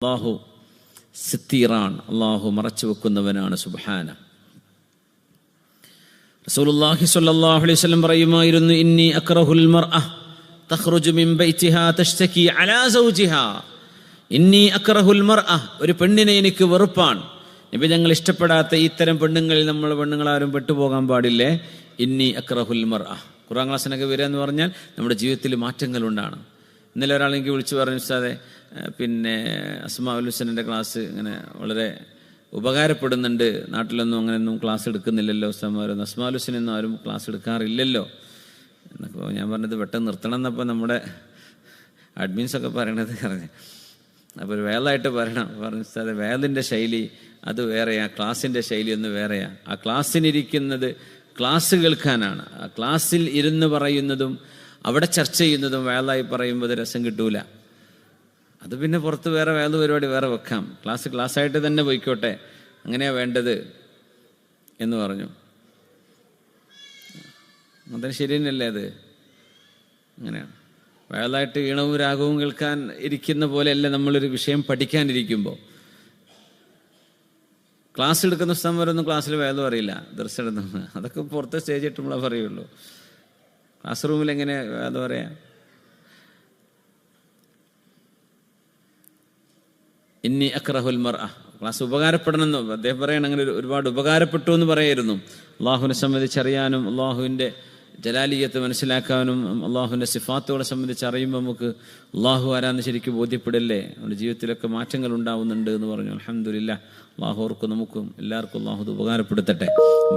അള്ളാഹു സിത്തീറാണ്, അള്ളാഹു മറച്ചു വെക്കുന്നവനാണ്. സുബ്ഹാന. റസൂലുള്ളാഹി സ്വല്ലല്ലാഹു അലൈഹി വസല്ലം പറയുമായിരുന്നു, ഇന്നി അക്റഹുൽ മർഅ തഖ്റുജു മിൻ ബൈതിഹാ തശ്തകി അലാ സൗജിഹാ. ഇന്നി അക്റഹുൽ മർഅ, ഒരു പെണ്ണിനെ എനിക്ക് വെറുപ്പാണ്. നബി ഞങ്ങൾ ഇഷ്ടപ്പെടാത്ത ഇത്തരം പെണ്ണുങ്ങളിൽ നമ്മൾ പെണ്ണുങ്ങളാരും പെട്ടുപോകാൻ പാടില്ലേ. ഇന്നി അക്റഹുൽ മർഅ. ഖുർആൻ ക്ലാസ്സിനൊക്കെ വരിക എന്ന് പറഞ്ഞാൽ നമ്മുടെ ജീവിതത്തിൽ മാറ്റങ്ങൾ ഉണ്ടാണ്. ഇന്നലെ ഒരാളെനിക്ക് വിളിച്ചു പറഞ്ഞു, ഉസ്താദേ അസ്മാഉൽ ഹുസ്നൻ്റെ ക്ലാസ് ഇങ്ങനെ വളരെ ഉപകാരപ്പെടുന്നുണ്ട്, നാട്ടിലൊന്നും അങ്ങനെയൊന്നും ക്ലാസ് എടുക്കുന്നില്ലല്ലോ ഉസ്താദ്മാരൊന്നും, അസ്മാഉൽ ഹുസ്നൊന്നും ആരും ക്ലാസ് എടുക്കാറില്ലല്ലോ എന്നൊക്കെ ഞാൻ പറഞ്ഞത് പെട്ടെന്ന് നിർത്തണം എന്നപ്പോൾ നമ്മുടെ അഡ്മിൻസൊക്കെ പറയണത് പറഞ്ഞു. അപ്പോൾ ഒരു വേലായിട്ട് പറഞ്ഞു ഉസ്താദേ, വേലിൻ്റെ ശൈലി അത് വേറെയാ, ക്ലാസ്സിൻ്റെ ശൈലി ഒന്ന് വേറെയാ. ആ ക്ലാസ്സിനിരിക്കുന്നത് ക്ലാസ് കേൾക്കാനാണ്. ആ ക്ലാസ്സിൽ ഇരുന്ന് പറയുന്നതും അവിടെ ചർച്ച ചെയ്യുന്നതും വേലായി പറയുമ്പോൾ രസം കിട്ടൂല. അത് പിന്നെ പുറത്ത് വേറെ വേല പരിപാടി വേറെ വെക്കാം, ക്ലാസ്സായിട്ട് തന്നെ പോയിക്കോട്ടെ, അങ്ങനെയാ വേണ്ടത് എന്ന് പറഞ്ഞു. അതിന് ശരി തന്നെയല്ലേ അത്? അങ്ങനെയാണ് വേലായിട്ട് ഈണവും രാഗവും കേൾക്കാൻ ഇരിക്കുന്ന പോലെയല്ല നമ്മളൊരു വിഷയം പഠിക്കാനിരിക്കുമ്പോൾ. ക്ലാസ് എടുക്കുന്ന ഉസ്താദ്മാരൊന്നും ക്ലാസ്സിൽ വേല പറയില്ല, ദർശനം അതൊക്കെ പുറത്തെ സ്റ്റേജ് ഇട്ടുമ്പോഴേ പറയുള്ളൂ. ക്ലാസ് റൂമിൽ എങ്ങനെ വേല പറയാ? ഇന്നി അക്റഹുൽ മർഅ. ക്ലാസ് ഉപകാരപ്പെടണമെന്ന് അദ്ദേഹം പറയണം. അങ്ങനെ ഒരുപാട് ഉപകാരപ്പെട്ടു എന്ന് പറയായിരുന്നു. അള്ളാഹുവിനെ സംബന്ധിച്ചറിയാനും അള്ളാഹുവിൻ്റെ ജലാലിയത്ത് മനസ്സിലാക്കാനും അള്ളാഹുവിൻ്റെ സിഫാത്തുകളെ സംബന്ധിച്ച് അറിയുമ്പോൾ നമുക്ക് അള്ളാഹു ആരാന്ന് ശരിക്കും ബോധ്യപ്പെടല്ലേ, നമ്മുടെ ജീവിതത്തിലൊക്കെ മാറ്റങ്ങൾ ഉണ്ടാവുന്നുണ്ട് എന്ന് പറഞ്ഞു. അൽഹംദുലില്ലാഹ്. അള്ളാഹു ഓർക്കും നമുക്കും എല്ലാവർക്കും അള്ളാഹു ഇത് ഉപകാരപ്പെടുത്തട്ടെ.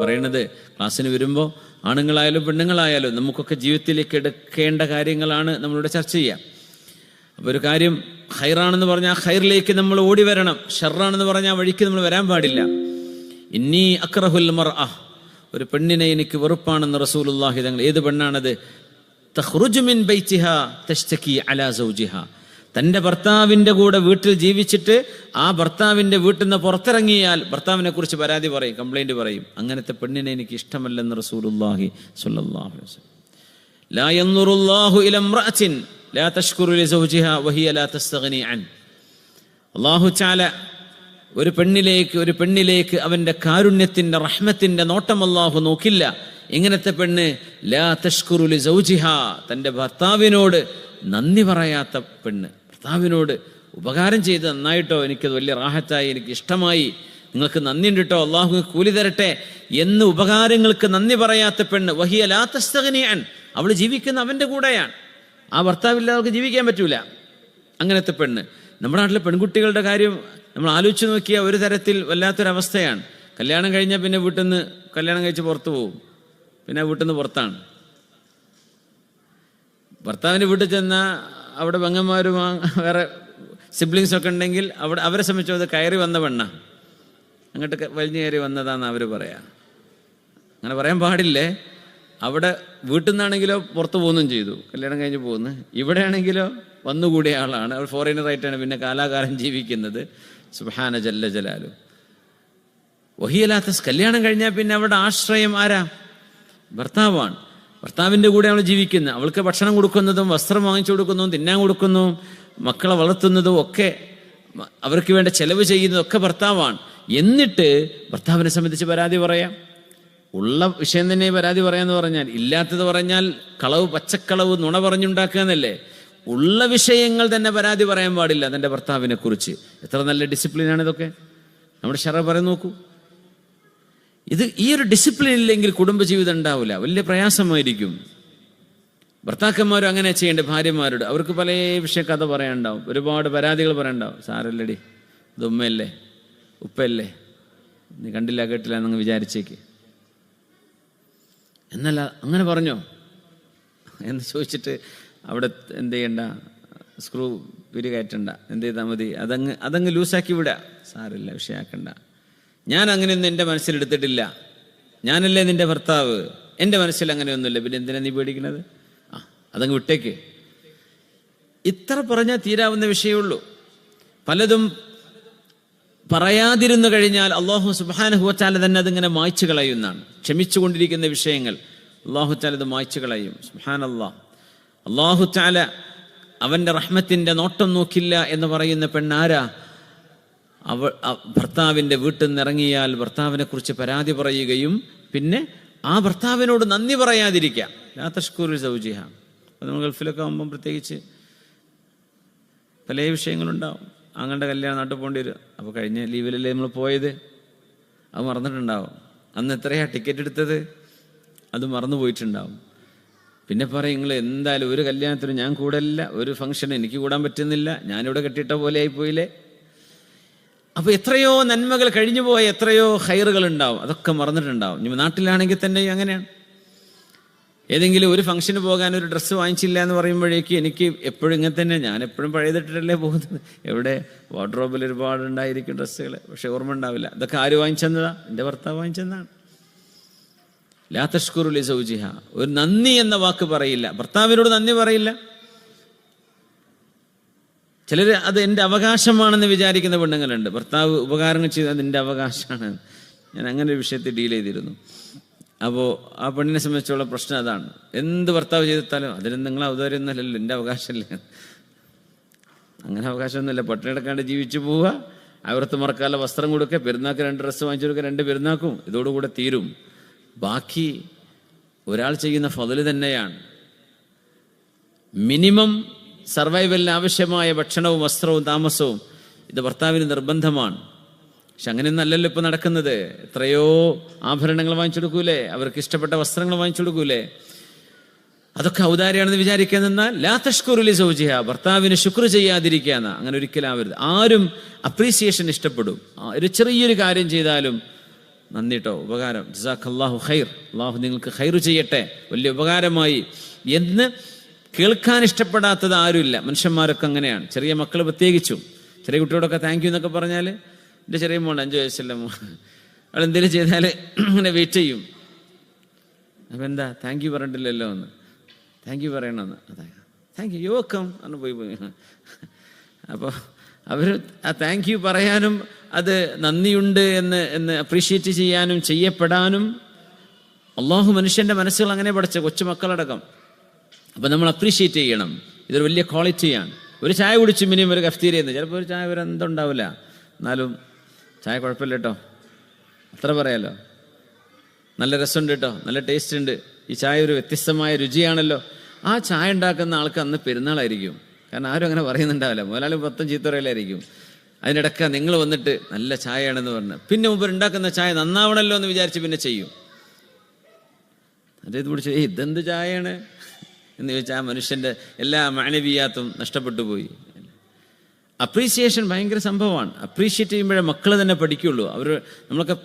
പറയുന്നത് ക്ലാസ്സിന് വരുമ്പോൾ ആണുങ്ങളായാലും പെണ്ണുങ്ങളായാലും നമുക്കൊക്കെ ജീവിതത്തിലേക്ക് എടുക്കേണ്ട കാര്യങ്ങളാണ് നമ്മളിവിടെ ചർച്ച ചെയ്യുക. അപ്പോൾ ഒരു കാര്യം ഖൈറാണെന്ന് പറഞ്ഞാൽ ഖൈറിലേക്ക് നമ്മൾ ഓടി വരണം, ഷർറാണെന്ന് പറഞ്ഞാൽ വഴിക്ക് നമ്മൾ വരാൻ പാടില്ല. ഇന്നി അക്റഹുൽ മർഅ, ഒരു പെണ്ണിനെ എനിക്ക് വെറുപ്പാണെന്ന് റസൂലുള്ളാഹി തങ്ങൾ. ഏത് പെണ്ണാണത്? തഖ്റുജു മിൻ ബൈതിഹാ തശ്തകി അലാ സൗജിഹാ. തൻ്റെ ഭർത്താവിൻ്റെ കൂടെ വീട്ടിൽ ജീവിച്ചിട്ട് ആ ഭർത്താവിൻ്റെ വീട്ടിൽ നിന്ന് പുറത്തിറങ്ങിയാൽ ഭർത്താവിനെ കുറിച്ച് പരാതി പറയും, കംപ്ലൈൻറ്റ് പറയും. അങ്ങനത്തെ പെണ്ണിനെ എനിക്ക് ഇഷ്ടമല്ലെന്ന് റസൂലുള്ളാഹി സ്വല്ലല്ലാഹു അലൈഹി വസല്ലം. ലാ യൻദുറുല്ലാഹു ഇലാ ഇംറഅത്തിൻ ലാ തശ്കുറു ലിസൗജിഹാ വഹിയ ലാ തസ്തഗ്നി അൻ. അല്ലാഹു തആല ഒരു പെണ്ണിലേക്ക് അവൻ്റെ കാരുണ്യത്തിൻ്റെ റഹ്മത്തിൻ്റെ നോട്ടം അല്ലാഹു നോക്കില്ല. ഇങ്ങനത്തെ പെണ്ണ് ലാ തശ്കുറു ലിസൗജിഹാ, തൻ്റെ ഭർത്താവിനോട് നന്ദി പറയാത്ത പെണ്ണ്. ഭർത്താവിനോട് ഉപകാരം ചെയ്ത് നന്നായിട്ടോ, എനിക്കത് വലിയ റാഹത്തായി, എനിക്ക് ഇഷ്ടമായി, നിങ്ങൾക്ക് നന്ദിയുണ്ട് കേട്ടോ, അള്ളാഹു കൂലി തരട്ടെ എന്ന് ഉപകാരങ്ങൾക്ക് നന്ദി പറയാത്ത പെണ്ണ്. വഹിയ ലാ തസ്തഗ്നി അൻ, അവൾ ജീവിക്കുന്ന അവൻ്റെ കൂടെയാണ്. ആ ഭർത്താവില്ലാതെ അവർക്ക് ജീവിക്കാൻ പറ്റൂല. അങ്ങനത്തെ പെണ്ണ്. നമ്മുടെ നാട്ടിലെ പെൺകുട്ടികളുടെ കാര്യം നമ്മൾ ആലോചിച്ച് നോക്കിയാൽ ഒരു തരത്തിൽ വല്ലാത്തൊരവസ്ഥയാണ്. കല്യാണം കഴിഞ്ഞാൽ പിന്നെ വീട്ടിൽ നിന്ന് കല്യാണം കഴിച്ച് പുറത്തു പോകും, പിന്നെ വീട്ടിൽ നിന്ന് പുറത്താണ്. ഭർത്താവിൻ്റെ വീട്ടിൽ ചെന്നാൽ അവിടെ പെങ്ങന്മാരും വേറെ സിബ്ലിങ്സൊക്കെ ഉണ്ടെങ്കിൽ അവരെ സംബന്ധിച്ചോ അത് കയറി വന്ന പെണ്ണ, അങ്ങോട്ട് വലിഞ്ഞു കയറി വന്നതാന്ന് അവർ പറയാം. അങ്ങനെ പറയാൻ പാടില്ലേ. അവിടെ വീട്ടിൽ നിന്നാണെങ്കിലോ പുറത്ത് പോകുന്നതും ചെയ്തു, കല്യാണം കഴിഞ്ഞ് പോകുന്നു. ഇവിടെ ആണെങ്കിലോ വന്നുകൂടിയ ആളാണ്, അവർ ഫോറിനറായിട്ടാണ് പിന്നെ കാലാകാലം ജീവിക്കുന്നത്. സുബ്ഹാന ജല്ല ജലാലു. വഹിയലാത്ത കല്യാണം കഴിഞ്ഞാൽ പിന്നെ അവിടെ ആശ്രയം ആരാ? ഭർത്താവാണ്. ഭർത്താവിൻ്റെ കൂടെ അവൾ ജീവിക്കുന്നത്. അവൾക്ക് ഭക്ഷണം കൊടുക്കുന്നതും വസ്ത്രം വാങ്ങിച്ചു കൊടുക്കുന്നതും തിന്നാൻ കൊടുക്കുന്നതും മക്കളെ വളർത്തുന്നതും ഒക്കെ അവർക്ക് വേണ്ട ചെലവ് ചെയ്യുന്നതും ഒക്കെ ഭർത്താവാണ്. എന്നിട്ട് ഭർത്താവിനെ സംബന്ധിച്ച് പരാതി പറയാം. ഉള്ള വിഷയം തന്നെ പരാതി പറയാന്ന് പറഞ്ഞാൽ, ഇല്ലാത്തത് പറഞ്ഞാൽ കളവ്, പച്ചക്കളവ്, നുണ പറഞ്ഞുണ്ടാക്കുക എന്നല്ലേ. ഉള്ള വിഷയങ്ങൾ തന്നെ പരാതി പറയാൻ പാടില്ല തൻ്റെ ഭർത്താവിനെ കുറിച്ച്. എത്ര നല്ല ഡിസിപ്ലിനാണ് ഇതൊക്കെ. നമ്മുടെ ശറ പറയാൻ നോക്കൂ. ഈ ഒരു ഡിസിപ്ലിൻ ഇല്ലെങ്കിൽ കുടുംബജീവിതം ഉണ്ടാവില്ല, വലിയ പ്രയാസമായിരിക്കും. ഭർത്താക്കന്മാരും അങ്ങനെ ചെയ്യേണ്ട ഭാര്യമാരോട്. അവർക്ക് പല വിഷയ കഥ പറയാനുണ്ടാവും, ഒരുപാട് പരാതികൾ പറയാനുണ്ടാവും. സാരല്ലടി, ഇത് ഉമ്മയല്ലേ ഉപ്പയല്ലേ, നീ കണ്ടില്ല കേട്ടില്ല എന്നങ്ങ് വിചാരിച്ചേക്ക്. എന്നല്ല അങ്ങനെ പറഞ്ഞോ എന്ന് ചോദിച്ചിട്ട് അവിടെ എന്ത് ചെയ്യണ്ട, സ്ക്രൂ പിരി കയറ്റണ്ട, എന്ത് ചെയ്താൽ മതി, അതങ്ങ് ലൂസാക്കി വിടുക. സാരില്ല, വിഷയാക്കണ്ട. ഞാൻ അങ്ങനെയൊന്നും എൻ്റെ മനസ്സിലെടുത്തിട്ടില്ല, ഞാനല്ലേ നിൻ്റെ ഭർത്താവ്, എൻ്റെ മനസ്സിൽ അങ്ങനെയൊന്നുമില്ല, പിന്നെ എന്തിനാ നീ പേടിക്കുന്നത്? അതങ്ങ് വിട്ടേക്ക്. ഇത്ര പറഞ്ഞാൽ തീരാവുന്ന വിഷയമുള്ളൂ. പലതും പറയാതിരുന്നു കഴിഞ്ഞാൽ അള്ളാഹു സുബ്ഹാനഹു വ തആല തന്നെ അതിങ്ങനെ മായ്ച്ചു കളയുന്നതാണ്. ക്ഷമിച്ചുകൊണ്ടിരിക്കുന്ന വിഷയങ്ങൾ അള്ളാഹു തആല ഇത് മായ്ച്ചു കളയും. സുബ്ഹാനല്ലാഹ്. അള്ളാഹു തആല അവൻ്റെ റഹ്മത്തിൻ്റെ നോട്ടം നോക്കില്ല എന്ന് പറയുന്ന പെണ്ണാരാ? ഭർത്താവിൻ്റെ വീട്ടിൽ നിന്നിറങ്ങിയാൽ ഭർത്താവിനെ കുറിച്ച് പരാതി പറയുകയും പിന്നെ ആ ഭർത്താവിനോട് നന്ദി പറയാതിരിക്കാം. ലാ തഷ്കുറു സൗജിഹ. അപ്പോൾ നമ്മൾ ഗൾഫിലൊക്കെ ആകുമ്പം പ്രത്യേകിച്ച് പല വിഷയങ്ങളുണ്ടാവും. ആങ്ങളുടെ കല്യാണം നാട്ടിൽ പോകേണ്ടി വരും. അപ്പോൾ കഴിഞ്ഞ ലീവിലല്ലേ നമ്മൾ പോയത്, അത് മറന്നിട്ടുണ്ടാവും. അന്ന് എത്രയാ ടിക്കറ്റ് എടുത്തത്, അത് മറന്നു പോയിട്ടുണ്ടാവും. പിന്നെ പറയും, നിങ്ങൾ എന്തായാലും ഒരു കല്യാണത്തിന് ഞാൻ കൂടല്ല, ഒരു ഫംഗ്ഷന് എനിക്ക് കൂടാൻ പറ്റുന്നില്ല, ഞാനിവിടെ കെട്ടിയിട്ട പോലെ ആയിപ്പോയില്ലേ. അപ്പോൾ എത്രയോ നന്മകൾ കഴിഞ്ഞു പോയ എത്രയോ ഹൈറുകൾ ഉണ്ടാവും, അതൊക്കെ മറന്നിട്ടുണ്ടാവും. ഇനി നാട്ടിലാണെങ്കിൽ തന്നെ അങ്ങനെയാണ്. ഏതെങ്കിലും ഒരു ഫംഗ്ഷന് പോകാൻ ഒരു ഡ്രസ്സ് വാങ്ങിച്ചില്ല എന്ന് പറയുമ്പോഴേക്ക് എനിക്ക് എപ്പോഴും ഇങ്ങനെ തന്നെ, ഞാൻ എപ്പോഴും പഴയതിട്ടിട്ടല്ലേ പോകുന്നത്. എവിടെ വാർഡ്രോബിൽ ഒരുപാടുണ്ടായിരിക്കും ഡ്രസ്സുകൾ, പക്ഷെ ഓർമ്മ ഉണ്ടാവില്ല. ഇതൊക്കെ ആര് വാങ്ങിച്ചെന്നതാ? എൻ്റെ ഭർത്താവ് വാങ്ങിച്ചെന്നാണ്. ലാ തഷ്കുറു ലി സൗജിഹ. ഒരു നന്ദി എന്ന വാക്ക് പറയില്ല, ഭർത്താവിനോട് നന്ദി പറയില്ല. ചിലർ അത് എൻ്റെ അവകാശമാണെന്ന് വിചാരിക്കുന്ന പെണ്ണുങ്ങളുണ്ട്. ഭർത്താവ് ഉപകാരങ്ങൾ ചെയ്ത് അതെൻ്റെ അവകാശമാണ്. ഞാൻ അങ്ങനെ ഒരു വിഷയത്തിൽ ഡീൽ ചെയ്തിരുന്നു. അപ്പോൾ ആ പെണ്ണിനെ സംബന്ധിച്ചുള്ള പ്രശ്നം അതാണ്. എന്ത് ഭർത്താവ് ചെയ്തിട്ടാലും അതിന് നിങ്ങൾ ഔദാര്യമൊന്നുമല്ലല്ലോ, എൻ്റെ അവകാശമല്ലേ. അങ്ങനെ അവകാശമൊന്നുമില്ല. പട്ടിണിയെടുക്കാണ്ട് ജീവിച്ചു പോവുക, അവർത്ത് മറക്കാനുള്ള വസ്ത്രം കൊടുക്കുക, പെരുന്നാൾക്ക് 2 ഡ്രസ്സ് വാങ്ങിച്ചു കൊടുക്കുക, 2 പെരുന്നാക്കും ഇതോടുകൂടെ തീരും. ബാക്കി ഒരാൾ ചെയ്യുന്ന ഫضല് തന്നെയാണ്. മിനിമം സർവൈവലിന് ആവശ്യമായ ഭക്ഷണവും വസ്ത്രവും താമസവും ഇത് ഭർത്താവിന് നിർബന്ധമാണ്. പക്ഷെ അങ്ങനെയൊന്നും അല്ലല്ലോ ഇപ്പം നടക്കുന്നത്. എത്രയോ ആഭരണങ്ങൾ വാങ്ങിച്ചു കൊടുക്കൂലേ, അവർക്ക് ഇഷ്ടപ്പെട്ട വസ്ത്രങ്ങൾ വാങ്ങിച്ചു കൊടുക്കൂലേ, അതൊക്കെ ഔദാര്യമാണെന്ന് വിചാരിക്കാൻ നിന്നാൽ ലാ തഷ്കുറു ലി സൗജിഹ, ഭർത്താവിന് ശുക്ർ ചെയ്യാതിരിക്കാന്ന. അങ്ങനെ ഒരിക്കലാവരുത്. ആരും അപ്രീസിയേഷൻ ഇഷ്ടപ്പെടും. ഒരു ചെറിയൊരു കാര്യം ചെയ്താലും നന്ദിട്ടോ, ഉപകാരം, ജസാഖല്ലാഹു ഖൈർ, അള്ളാഹു നിങ്ങൾക്ക് ഖൈർ ചെയ്യട്ടെ, വലിയ ഉപകാരമായി എന്ന് കേൾക്കാൻ ഇഷ്ടപ്പെടാത്തത് ആരുമില്ല. മനുഷ്യന്മാരൊക്കെ അങ്ങനെയാണ്. ചെറിയ മക്കൾ പ്രത്യേകിച്ചും. ചെറിയ കുട്ടിയോടൊക്കെ താങ്ക് യു എന്നൊക്കെ പറഞ്ഞാൽ, എൻ്റെ ചെറിയ മോൾ 5 വയസ്സല്ല, അവൾ എന്തെങ്കിലും ചെയ്താൽ അങ്ങനെ വെയിറ്റ് ചെയ്യും. അപ്പം എന്താ താങ്ക് യു പറഞ്ഞിട്ടില്ലല്ലോ എന്ന്, താങ്ക് യു പറയണമെന്ന്. അതെ, താങ്ക് യു, വെൽക്കം എന്ന് പോയി. അപ്പോൾ അവർ ആ താങ്ക് യു പറയാനും അത് നന്ദിയുണ്ട് എന്ന് അപ്രീഷിയേറ്റ് ചെയ്യാനും ചെയ്യപ്പെടാനും അള്ളാഹു മനുഷ്യൻ്റെ മനസ്സുകൾ അങ്ങനെ പഠിച്ച, കൊച്ചുമക്കളടക്കം. അപ്പം നമ്മൾ അപ്രീഷിയേറ്റ് ചെയ്യണം. ഇതൊരു വലിയ ക്വാളിറ്റിയാണ്. ഒരു ചായ കുടിച്ച് മിനിമം ഒരു കഫ്തീരിയെന്ന്, ചിലപ്പോൾ ഒരു ചായ ഒരു എന്തുണ്ടാവില്ല, എന്നാലും ചായ കുഴപ്പമില്ല കേട്ടോ, അത്ര പറയാലോ. നല്ല രസമുണ്ട് കേട്ടോ, നല്ല ടേസ്റ്റ് ഉണ്ട്, ഈ ചായ ഒരു വ്യത്യസ്തമായ രുചിയാണല്ലോ. ആ ചായ ഉണ്ടാക്കുന്ന ആൾക്ക് അന്ന് പെരുന്നാളായിരിക്കും. കാരണം ആരും അങ്ങനെ പറയുന്നുണ്ടാവില്ല. മുതലാളി മൊത്തം ചീത്ത പറയലായിരിക്കും. അതിനിടയ്ക്ക് നിങ്ങൾ വന്നിട്ട് നല്ല ചായയാണെന്ന് പറഞ്ഞ് പിന്നെ മുമ്പ് ഉണ്ടാക്കുന്ന ചായ നന്നാവണമല്ലോ എന്ന് വിചാരിച്ച് പിന്നെ ചെയ്യും. അതേത് പിടിച്ച് ഇതെന്ത് ചായയാണ് എന്ന് ചോദിച്ചാൽ ആ മനുഷ്യൻ്റെ എല്ലാ മാനവീയാത്തും നഷ്ടപ്പെട്ടു പോയി. അപ്രീസിയേഷൻ ഭയങ്കര സംഭവമാണ്. അപ്രീഷിയേറ്റ് ചെയ്യുമ്പോഴേ മക്കൾ തന്നെ പഠിക്കുള്ളൂ. നമ്മളൊക്കെ